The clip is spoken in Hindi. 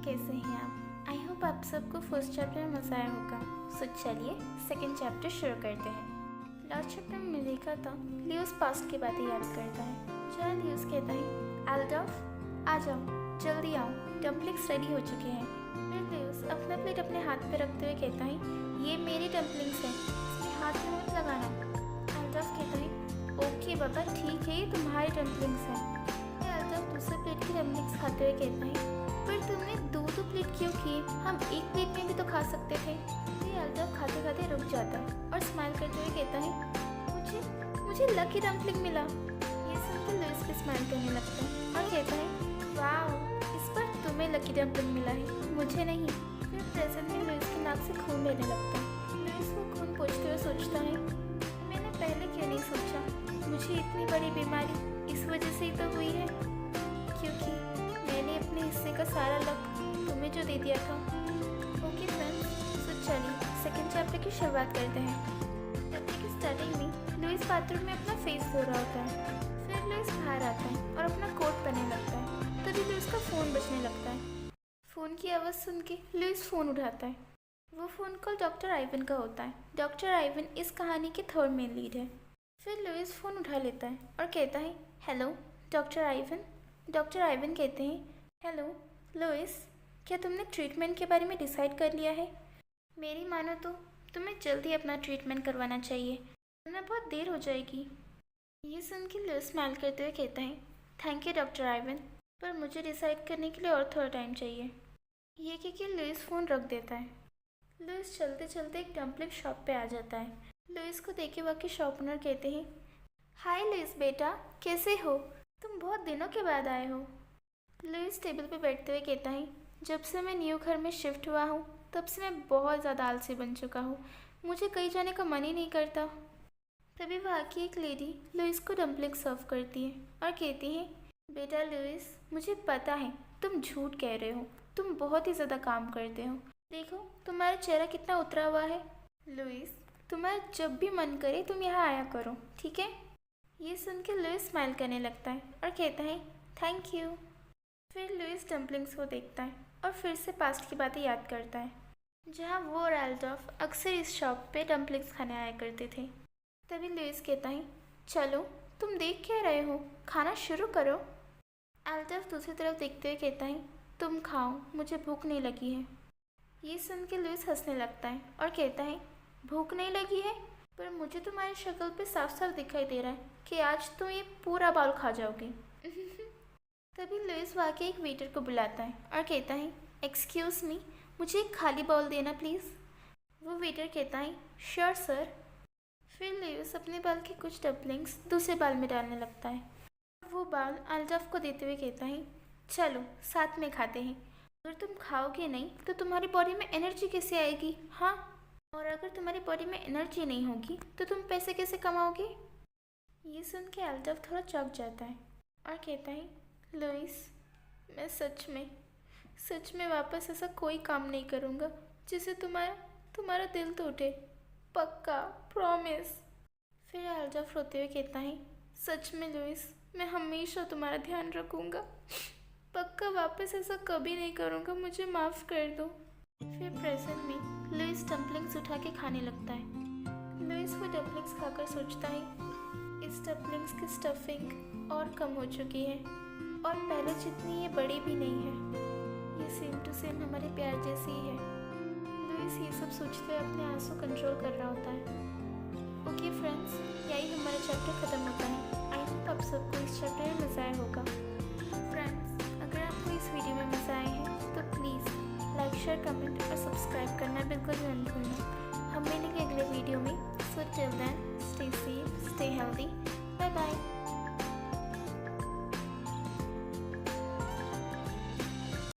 कैसे हैं आप? आई होप आप सबको फर्स्ट चैप्टर में मज़ा आया होगा। सो चलिए सेकंड चैप्टर शुरू करते हैं। लास्ट चैप्टर में देखा था लियोस पास्ट की बातें याद करता है, जहाँ लियोस कहता है एल्डोफ आ जाओ, जल्दी आओ, डम्पलिंग्स रेडी हो चुके हैं। फिर लियोस अपना प्लेट अपने हाथ पे रखते हुए कहता है ये मेरी डम्पलिंग्स हैं, इसमें हाथ में मत लगाना। एल्डोफ कहता है ओके बाबा ठीक है, ये तुम्हारी डम्पलिंग्स हैं। एल्डोफ दूसरे प्लेट की डम्पलिंग्स खाते हुए कहता है पर तुमने दो प्लेट क्यों किए, हम एक प्लेट में भी तो खा सकते थे। ये एल्डोफ खाते खाते रुक जाता है और स्माइल करते हुए कहता है मुझे लकी डम्पलिंग मिला। ये सुनकर लुइस भी स्माइल करने लगता है और कहता है वाह, इस पर तुम्हें लकी डम्पलिंग मिला है, मुझे नहीं। फिर प्रेजेंट में लुइस की नाक से खून बहने लगता है। लुइस वो खून पोंछते हुए सोचता है मैंने पहले क्यों नहीं सोचा, मुझे इतनी बड़ी बीमारी इस वजह से ही तो हुई है क्योंकि मैंने अपने हिस्से का सारा लक तुम्हें जो दे दिया था। ओके फ्रेंड्स, तो चलिए सेकंड चैप्टर की शुरुआत करते हैं। चैप्टर की स्टार्टिंग में लुइस बाथरूम में अपना फेस धो रहा होता है। फिर लुइस बाहर आता है और अपना कोट पहनने लगता है। तभी लुइस का फ़ोन बजने लगता है। फ़ोन की आवाज़ सुन के लुइस फ़ोन उठाता है। वो फ़ोन कॉल डॉक्टर आइवन का होता है। डॉक्टर आइवन इस कहानी के थर्ड मेन लीड है। फिर लुइस फ़ोन उठा लेता है और कहता है hello doctor Ivan. Doctor Ivan कहते हैं हेलो लुइस, क्या तुमने ट्रीटमेंट के बारे में डिसाइड कर लिया है? मेरी मानो तो तुम्हें जल्दी अपना ट्रीटमेंट करवाना चाहिए, वरना बहुत देर हो जाएगी। ये सुन के लुइस स्माइल करते हुए कहता है थैंक यू डॉक्टर आइवन, पर मुझे डिसाइड करने के लिए और थोड़ा टाइम चाहिए। ये कहकर लुइस फ़ोन रख देता है। लुइस चलते चलते एक डम्पलिंग शॉप पे आ जाता है। लुइस को देखे बाकी शॉप ओनर कहते हैं हाय लुइस बेटा, कैसे हो? तुम बहुत दिनों के बाद आए हो। लुइस टेबल पे बैठते हुए कहता है जब से मैं न्यू घर में शिफ्ट हुआ हूँ तब से मैं बहुत ज़्यादा आलसी बन चुका हूँ, मुझे कहीं जाने का मन ही नहीं करता। तभी वहाँ की एक लेडी लुइस को डम्पलिंग सर्व करती है और कहती है बेटा लुइस, मुझे पता है तुम झूठ कह रहे हो, तुम बहुत ही ज़्यादा काम करते हो, देखो तुम्हारा चेहरा कितना उतरा हुआ है। लुइस, तुम्हारा जब भी मन करे तुम यहाँ आया करो, ठीक है? ये सुन के लुइस स्माइल करने लगता है और कहता है थैंक यू। फिर लुइस डम्पलिंग्स को देखता है और फिर से पास्ट की बातें याद करता है, जहाँ वो और एल्डोफ अक्सर इस शॉप पे डम्पलिंग्स खाने आया करते थे। तभी लुइस कहता है चलो तुम देख क्या रहे हो, खाना शुरू करो। एल्डोफ दूसरी तरफ देखते हुए कहता है तुम खाओ, मुझे भूख नहीं लगी है। ये सुन के लुइस हंसने लगता है और कहता है भूख नहीं लगी है, पर मुझे तुम्हारी शक्ल पे साफ साफ दिखाई दे रहा है कि आज तुम ये पूरा बाउल खा जाओगे। तभी लुइस वाकई एक वेटर को बुलाता है और कहता है एक्सक्यूज़ मी, मुझे एक खाली बाउल देना प्लीज़। वो वेटर कहता है श्योर सर। फिर लुइस अपने बाल के कुछ डम्पलिंग्स दूसरे बाल में डालने लगता है। वो बाल एल्डोफ को देते हुए कहता है चलो साथ में खाते हैं, अगर तुम खाओगे नहीं तो तुम्हारी बॉडी में एनर्जी कैसे आएगी? हाँ, और अगर तुम्हारी बॉडी में एनर्जी नहीं होगी तो तुम पैसे कैसे कमाओगे? ये सुन के एल्डोफ थोड़ा चौंक जाता है और कहता है लुइस, मैं सच में वापस ऐसा कोई काम नहीं करूँगा जिससे तुम्हारा दिल टूटे, पक्का, प्रॉमिस। फिर एल्डोफ रोते हुए कहता है सच में लुइस, मैं हमेशा तुम्हारा ध्यान रखूँगा, पक्का वापस ऐसा कभी नहीं करूँगा, मुझे माफ़ कर दो। फिर प्रेजेंट में लुइस डम्पलिंग्स उठा के खाने लगता है। लुइस वो डम्पलिंग्स खाकर सोचता है इस डम्पलिंग्स की स्टफिंग और कम हो चुकी है और पहले जितनी ये बड़ी भी नहीं है, ये सेम टू सेम हमारे प्यार जैसी ही है। लुइस ये सब सोचते हुए अपने आंसू कंट्रोल कर रहा होता है। ओके फ्रेंड्स, यही हमारा चैप्टर ख़त्म होता है। आई होप आप सबको इस चैप्टर में मज़ा आया होगा। फ्रेंड्स, अगर आपको इस वीडियो में मज़ा आए हैं तो प्लीज़ लाइक, शेयर, कमेंट और सब्सक्राइब करना बिल्कुल भी मत भूलना। हम मिलेंगे अगले वीडियो में। So till then, stay safe, stay healthy, bye bye.